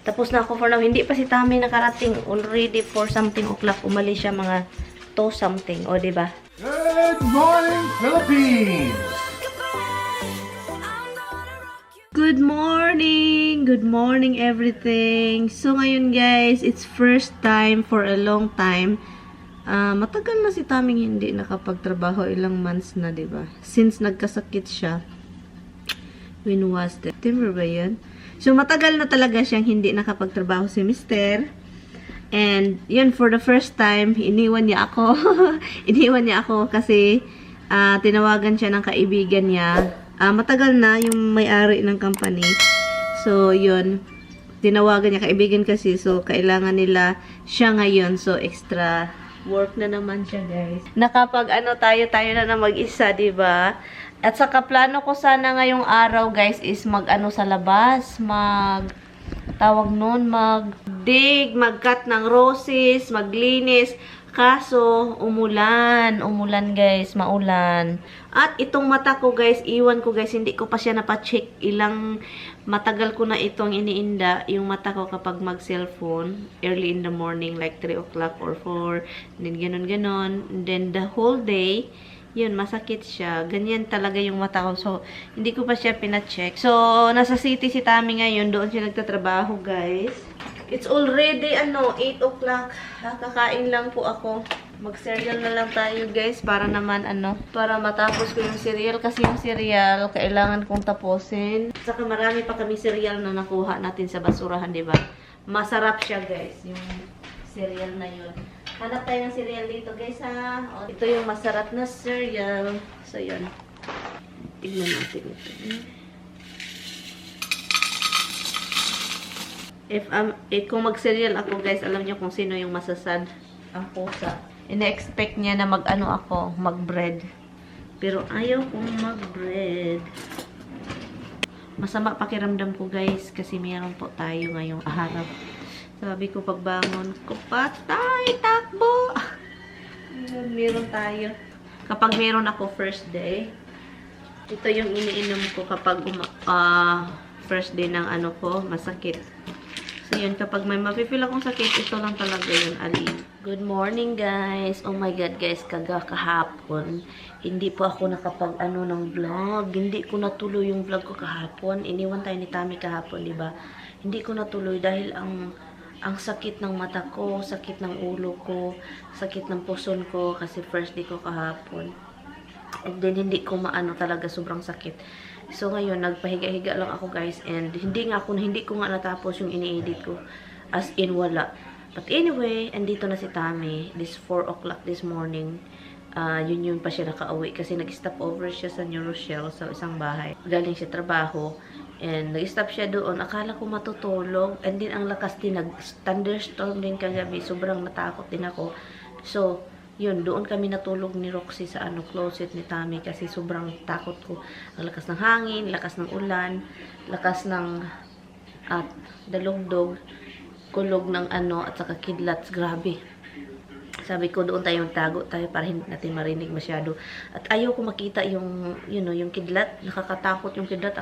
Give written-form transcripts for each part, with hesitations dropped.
Tapos na ako for now. Hindi pa si Tami nakarating. Already 4 something o'clock. Umalis siya mga 2 something. O, diba? Good morning, Philippines! Good morning! Good morning, everything! So, ngayon guys, it's first time for a long time. Matagal na si Taming hindi nakapagtrabaho. Ilang months na, diba? Since nagkasakit siya. When was that? September ba yun? So, matagal na talaga siyang hindi nakapagtrabaho si Mister. And, yun, for the first time, iniwan niya ako. Iniwan niya ako kasi tinawagan siya ng kaibigan niya. Matagal na yung may-ari ng company. So, yun. Tinawagan niya kaibigan kasi. So, kailangan nila siya ngayon. So, extra work na naman siya, guys. Nakapag tayo na mag-isa, diba? At saka plano ko sana ngayong araw, guys, is mag-ano sa labas, tawag nun, mag-dig, mag-cut ng roses, maglinis. Kaso, umulan, guys, maulan. At itong mata ko, guys, iwan ko, guys, hindi ko pa siya napacheck. Matagal ko na itong iniinda, yung mata ko kapag mag-cellphone, early in the morning, like 3 o'clock or 4, then ganon. Then the whole day, yun, masakit siya. Ganyan talaga yung mata ko. So, hindi ko pa siya pina-check. So, nasa city si Tami ngayon. Doon siya nagtatrabaho, guys. It's already, 8 o'clock. Kakain lang po ako. Mag-cereal na lang tayo, guys. Para naman, para matapos ko yung cereal. Kasi yung cereal, kailangan kong tapusin. Saka marami pa kami cereal na nakuha natin sa basurahan, diba? Masarap siya, guys. Yung cereal na yun. Hanap tayo ng cereal dito, guys, ha? O, ito yung masarap na cereal. So, yun. Tignan natin ito. Kung mag-cereal ako, guys, alam niyo kung sino yung masasad. Ang pusa. Ina-expect niya na mag-bread. Pero ayaw kong mag-bread. Masama pakiramdam ko, guys, kasi mayroon po tayo ngayong araw. Sabi ko, pagbangon ko, patay, takbo! Meron tayo. Kapag meron ako first day, ito yung iniinom ko kapag first day ng masakit. So, yun, kapag may mapipil akong sakit, ito lang talaga yun, alin. Good morning, guys! Oh my God, guys, kahapon, hindi po ako nakapag ng vlog. Hindi ko natuloy yung vlog ko kahapon. Iniwan tayo ni Tami kahapon, diba? Hindi ko natuloy dahil ang sakit ng mata ko, sakit ng ulo ko, sakit ng puson ko kasi first day ko kahapon. And then hindi ko talaga sobrang sakit. So ngayon nagpahiga-higa lang ako, guys, and hindi ko nga natapos yung ini-edit ko. As in wala. But anyway, andito na si Tami. This 4 o'clock this morning. Yun pa siya nakauwi kasi nag-stop over siya sa New Rochelle sa isang bahay. Galing siya trabaho. And nag-stop siya doon. Akala ko matutulog. And then ang lakas din. Nag-thunderstorm din kagabi. Sobrang natakot din ako. So, yun. Doon kami natulog ni Roxy sa closet ni Tami. Kasi sobrang takot ko. Ang lakas ng hangin, lakas ng ulan, lakas ng dalugdog, kulog ng at saka kidlats. Grabe. Sabi ko, doon tayo tago tayo para hindi natin marinig masyado. At ayaw ko makita yung, yung kidlat. Nakakatakot yung kidlat.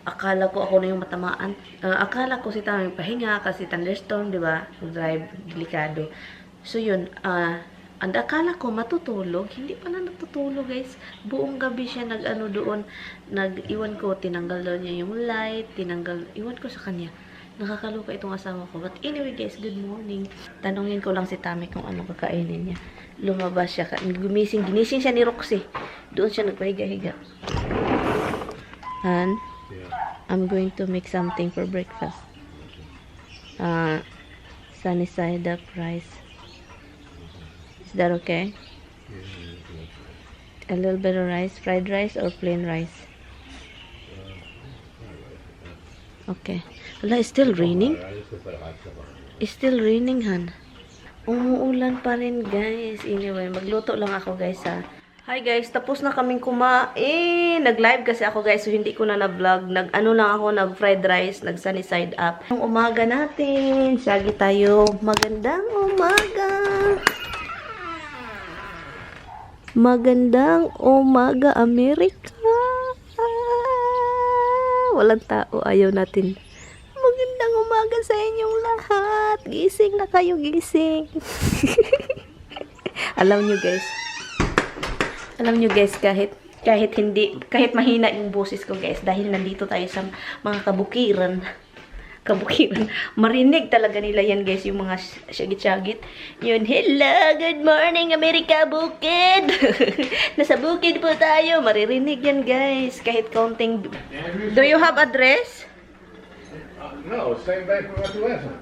Akala ko ako na yung matamaan. Akala ko si Tami pahinga kasi thunderstorm, di ba? Drive, delikado. So, yun. And akala ko matutulog. Hindi pala natutulog, guys. Buong gabi siya doon. Iwan ko, tinanggal daw niya yung light. Iwan ko sa kanya. Nakakaluka itong asawa ko. But anyway, guys, good morning. Tanungin ko lang si Tami kung ano kakainin niya. Lumabas siya. Ginising siya ni Roxy. Doon siya nagpahiga-higa. And I'm going to make something for breakfast. Sunny side up rice. Is that okay? A little bit of rice. Fried rice or plain rice? Okay. Wala, it's still raining? It's still raining, Han. Umuulan pa rin, guys. Anyway, magluto lang ako, guys, ha. Hi, guys. Tapos na kaming kumain. Nag-live kasi ako, guys. So, hindi ko na na-vlog. Lang ako, nag-fried rice. Nag-sunny side up. Ang umaga natin. Sagi tayo. Magandang umaga. Magandang umaga, Amerika. Walang tao. Ayaw natin. Magandang umaga, umaga sa inyong lahat. Gising na kayo, gising. Alam nyo guys, kahit mahina yung boses ko guys, dahil nandito tayo sa mga kabukiran, marinig talaga nila yan guys, yung mga syagit-syagit. Yun, hello, good morning America, bukid. Nasa bukid po tayo, maririnig yan guys, kahit counting. Do you have address? No, same bank we went to last time.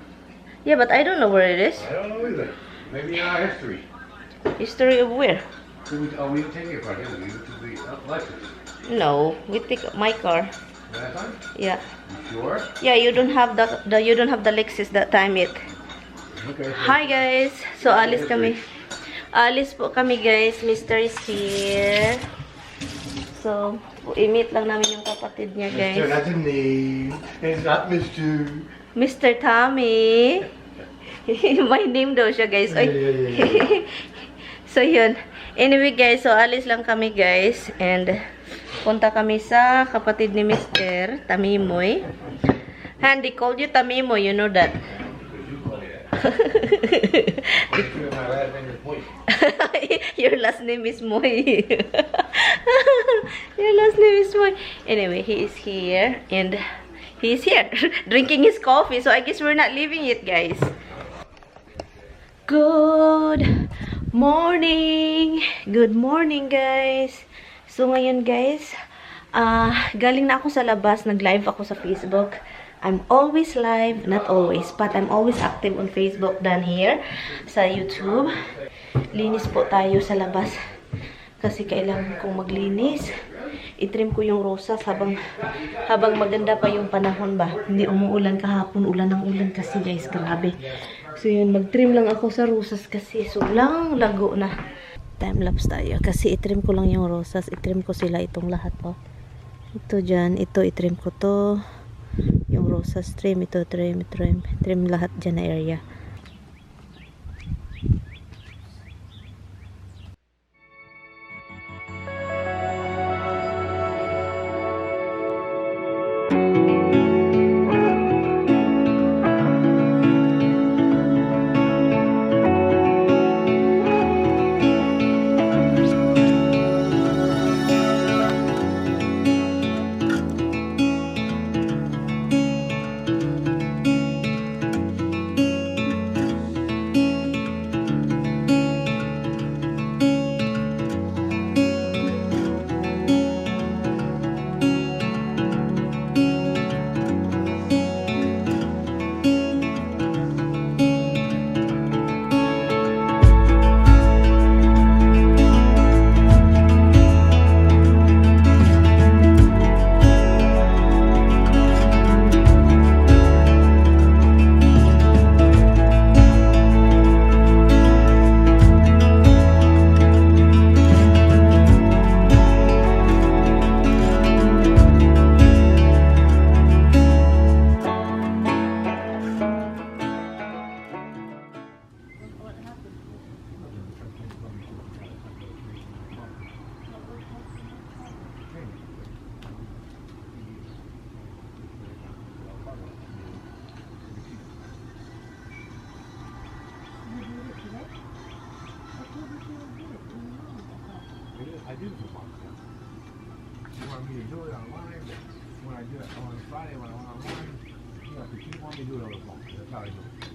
Yeah, but I don't know where it is. I don't know either. Maybe in our history. History of where? We didn't take it right here. We gave it to the Lexus. No, we pick up my car. Last time? Yeah. You sure? Yeah, you don't have the Lexus that time yet. Okay. Hi guys. So alis kami. Alis po kami guys. Mr. is here. So, i-meet lang namin yung kapatid niya guys. Mr. That's a name. It's not Mr. Mr. Tommy. My name daw siya guys. Oy. Yeah. So yun. Anyway guys, so alis lang kami guys. And punta kami sa kapatid ni Mr. Tamimoy. And they called you Tamimoy, you know that. My last name is Moy. Your last name is Moy. Your last name is Moy. Anyway, he is here. And he is here drinking his coffee. So I guess we're not leaving it, guys. Good morning. Good morning, guys. So ngayon, guys, galing na ako sa labas. Nag-live ako sa Facebook. I'm always live, not always, but I'm always active on Facebook than here sa YouTube. Linis po tayo sa labas kasi kailangan kong maglinis. I-trim ko yung rosas habang maganda pa yung panahon ba. Hindi umuulan kahapon, ulan ng ulan kasi guys, grabe. So yun, mag-trim lang ako sa rosas kasi sulang lago na. Time-lapse tayo kasi i-trim ko lang yung rosas. I-trim ko sila itong lahat oh. Ito dyan, ito i-trim ko to. Yung rosas trim, ito trim lahat dyan na area. I do for months. You want me to do it online? When I do it on Friday, when I went online, you know, if you want me to do it over the phone, that's how I do it.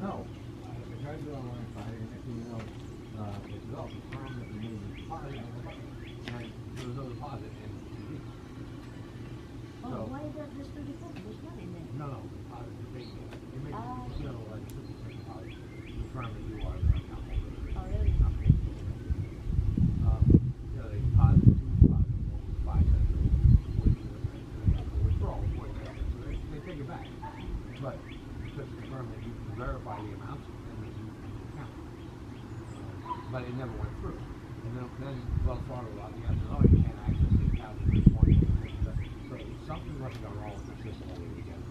No. I tried to do it online Friday, and next thing you know, it's up. The time that we made the deposit, and there was no deposit. So, Why is that just 34? There's none in there. no, deposit. They make you know, like 50% deposit. You're trying to do our account holder. Oh, really? You know, they deposit, $5 withdrawal, so they take it back. But just to confirm that you can verify the amounts and then you count. But it never went through. And then Wells Fargo, the answer is, oh, you can't access the account at this point. So something must have gone wrong with the system over the weekend.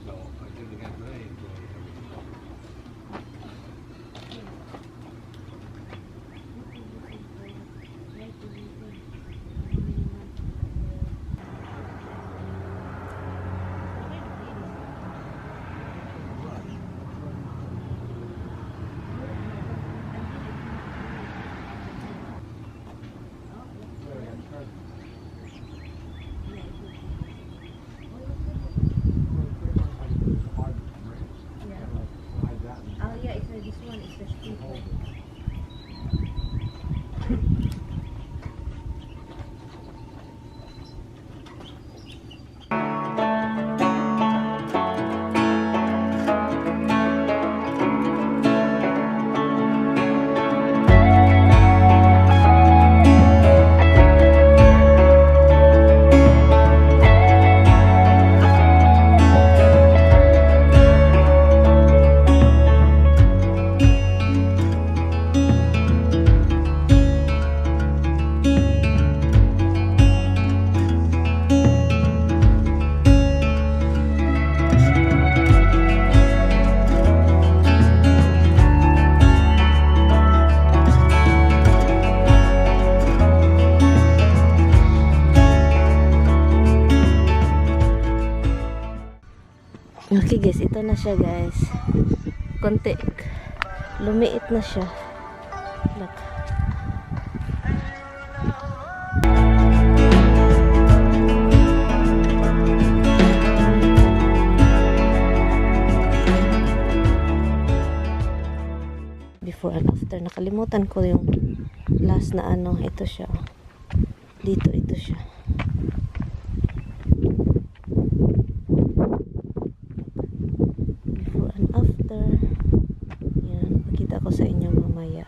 So I did it again today and everything's over. guys, ito na siya guys. Konti. Lumiit na siya. Look. Before and after. Nakalimutan ko yung last na ano. Ito siya. Dito, ito siya. Before and after. Yan. Pakita ko sa inyo mamaya.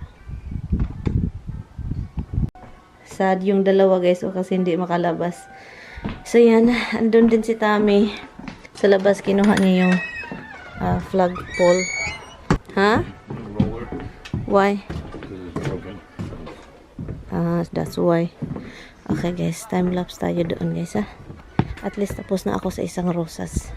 Sad yung dalawa guys. O kasi hindi makalabas. So yan. Andun din si Tami. Sa labas kinuha niya yung flagpole. Ha? Roller. Why? Because it's broken. That's why. Okay guys, time lapse tayo doon guys ha. At least tapos na ako sa isang rosas.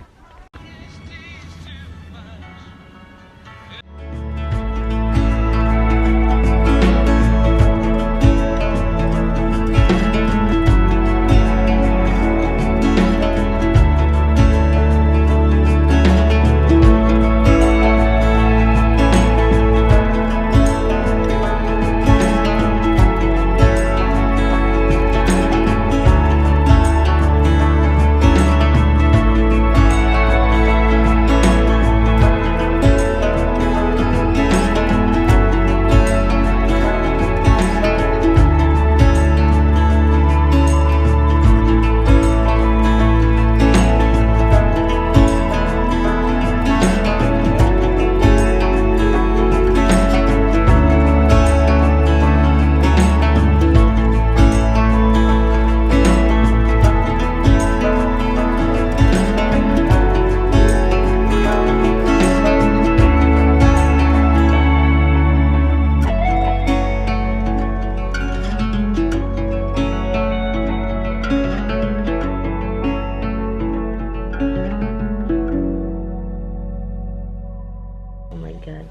Oh my God.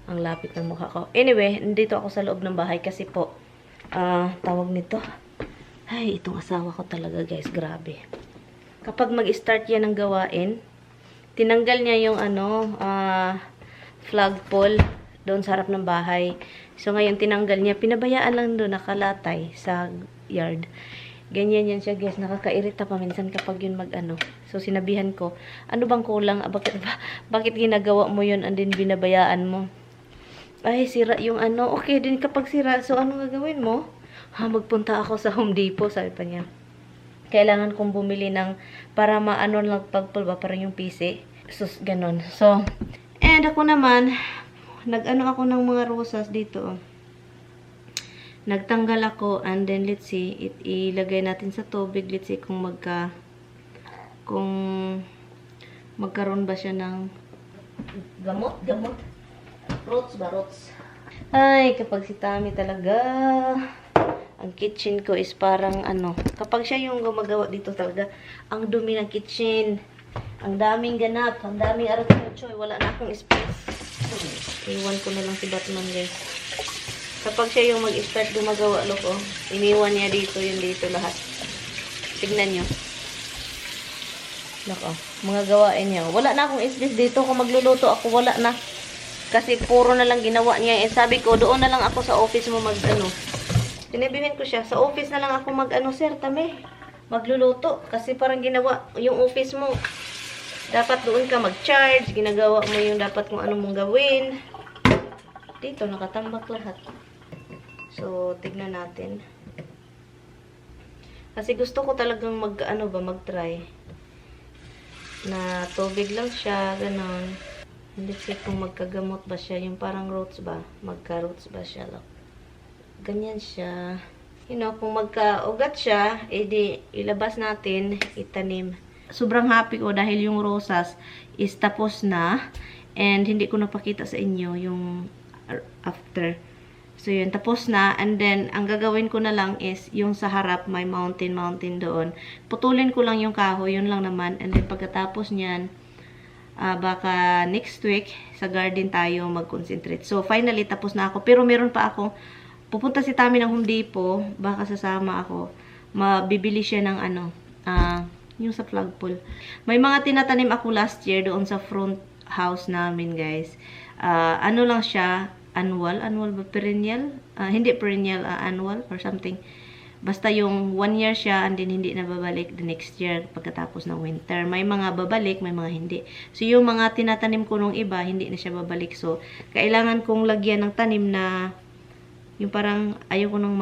Ang lapit ng mukha ko. Anyway, nandito ako sa loob ng bahay kasi po, tawag nito. Ay, itong asawa ko talaga guys. Grabe. Kapag mag-start yan ng gawain, tinanggal niya yung flagpole doon sa harap ng bahay. So ngayon tinanggal niya. Pinabayaan lang doon nakalatay sa yard. Ganyan yan siya guys. Nakakairita pa minsan kapag yun So sinabihan ko, ano bang kulang? Bakit ginagawa mo yun and then binabayaan mo? Ay, sira yung Okay din kapag sira. So ano gagawin mo? Magpunta ako sa Home Depot, sabi pa niya. Kailangan kong bumili ng para maano lang pagpulba, parang yung PC. Sus, ganon. So, and ako naman, ako ng mga rosas dito. Nagtanggal ako and then let's see, ilagay natin sa tubig. Let's see kung magkaroon ba siya ng gamot. Roots. Ay, kapag si Tami talaga, ang kitchen ko is parang kapag siya yung gumagawa dito talaga, ang dumi ng kitchen. Ang daming ganap, ang daming arat-choy, wala na akong space. Iwan ko na lang si Batman guys. Kapag siya yung mag-start gumagawa, iniwan niya dito, yun dito lahat. Tignan nyo. Mga gawain niya. Wala na akong space dito. Kung magluluto ako, wala na. Kasi puro na lang ginawa niya. Sabi ko, doon na lang ako sa office mo Sinabihin ko siya, sa office na lang ako Sir, Tami, magluluto. Kasi parang ginawa yung office mo. Dapat doon ka mag-charge. Ginagawa mo yung dapat kung ano mong gawin. Dito, nakatambak lahat. So, tignan natin. Kasi gusto ko talagang mag-try. Na tubig lang siya, ganon. Hindi siya kung magkagamot ba siya. Yung parang roots ba? Magka-roots ba siya? Look. Ganyan siya. Kung magka-ugat siya, edi ilabas natin, itanim. Sobrang happy ko dahil yung rosas is tapos na. And hindi ko napakita sa inyo yung after. So yun, tapos na. And then, ang gagawin ko na lang is yung sa harap, may mountain doon. Putulin ko lang yung kahoy, yun lang naman. And then pagkatapos nyan, baka next week sa garden tayo mag-concentrate. So finally tapos na ako, pero meron pa ako. Pupunta si Tami ng Home Depot, baka sasama ako. Mabibili siya ng Yung sa flagpole. May mga tinatanim ako last year doon sa front house namin, guys. Ano lang siya, annual ba? Perennial? Hindi perennial, annual or something. Basta yung 1 year siya and then hindi na babalik the next year pagkatapos ng winter. May mga babalik, may mga hindi. So yung mga tinatanim ko nung iba, hindi na siya babalik. So kailangan kong lagyan ng tanim na yung parang ayaw ko nang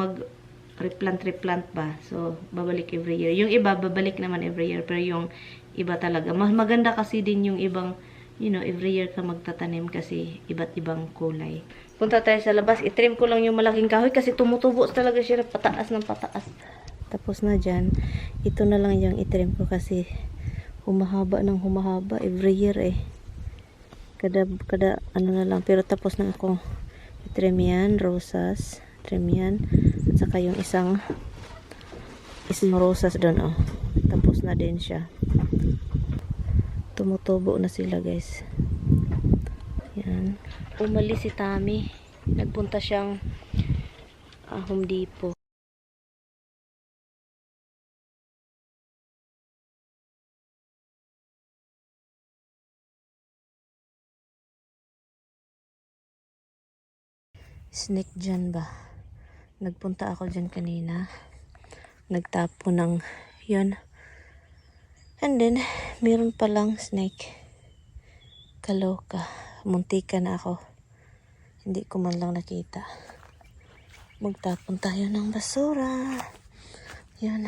replant ba. So babalik every year. Yung iba babalik naman every year, pero yung iba talaga mas maganda kasi din yung ibang, you know, every year ka magtatanim kasi iba't ibang kulay. Punta tayo sa labas. I-trim ko lang yung malaking kahoy kasi tumutubo talaga siya pataas ng pataas. Tapos na dyan. Ito na lang yung i-trim ko kasi humahaba ng humahaba every year eh. Kada ano na lang. Pero tapos na ako i-trim yan. Rosas. Trim yan. At saka yung isang rosas doon oh. Tapos na din siya. Tumutubo na sila, guys. Yan. Umalis si Tami. Nagpunta siyang Home Depot. Snake dyan ba? Nagpunta ako dyan kanina. Nagtapo ng yun. And then, meron palang snake. Kaloka. Muntika na ako. Hindi ko man lang nakita. Magtapon tayo ng basura. Yan.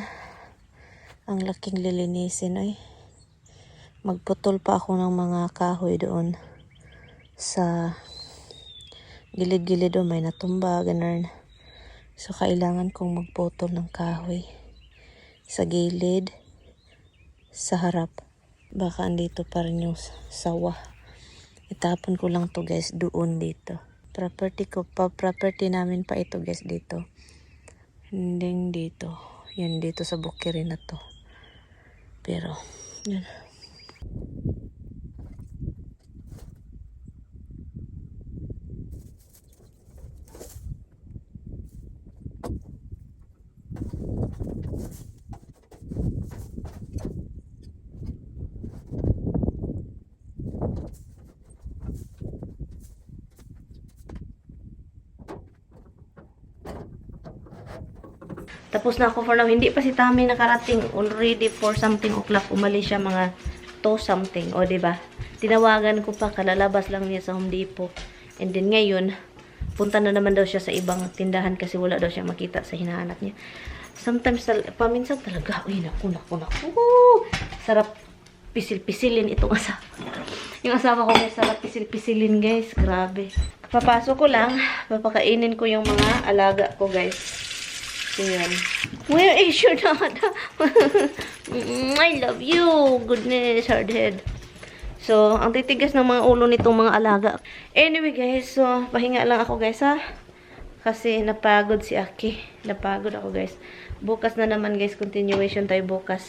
Ang laking lilinisin ay. Magputol pa ako ng mga kahoy doon. Sa gilid-gilid doon may natumba. Ganun. So, kailangan kong magputol ng kahoy. Sa gilid. Sa harap. Baka andito pa rin yung sawa. Itapon ko lang to, guys, doon dito. Property namin pa ito, guys, dito. Hindi dito. Yan, dito sa bukirin na to. Pero, yan. Tapos na ako for now. Hindi pa si Tami nakarating. Already 4 something o'clock. Umalis siya mga 2 something. O, diba? Tinawagan ko pa. Kalalabas lang niya sa Home Depot. And then ngayon, punta na naman daw siya sa ibang tindahan kasi wala daw siya makita sa hinahanap niya. Sometimes, paminsan talaga. Uy, naku. Sarap pisil-pisilin itong asawa. Yung asawa ko guys, sarap pisil-pisilin guys. Grabe. Papasok ko lang. Papakainin ko yung mga alaga ko guys. Ayan. Where is your dada? I love you. Goodness, hardhead. So, ang titigas ng mga ulo nitong mga alaga. Anyway, guys. So, pahinga lang ako, guys, ha? Kasi napagod si Aki. Napagod ako, guys. Bukas na naman, guys. Continuation tayo bukas.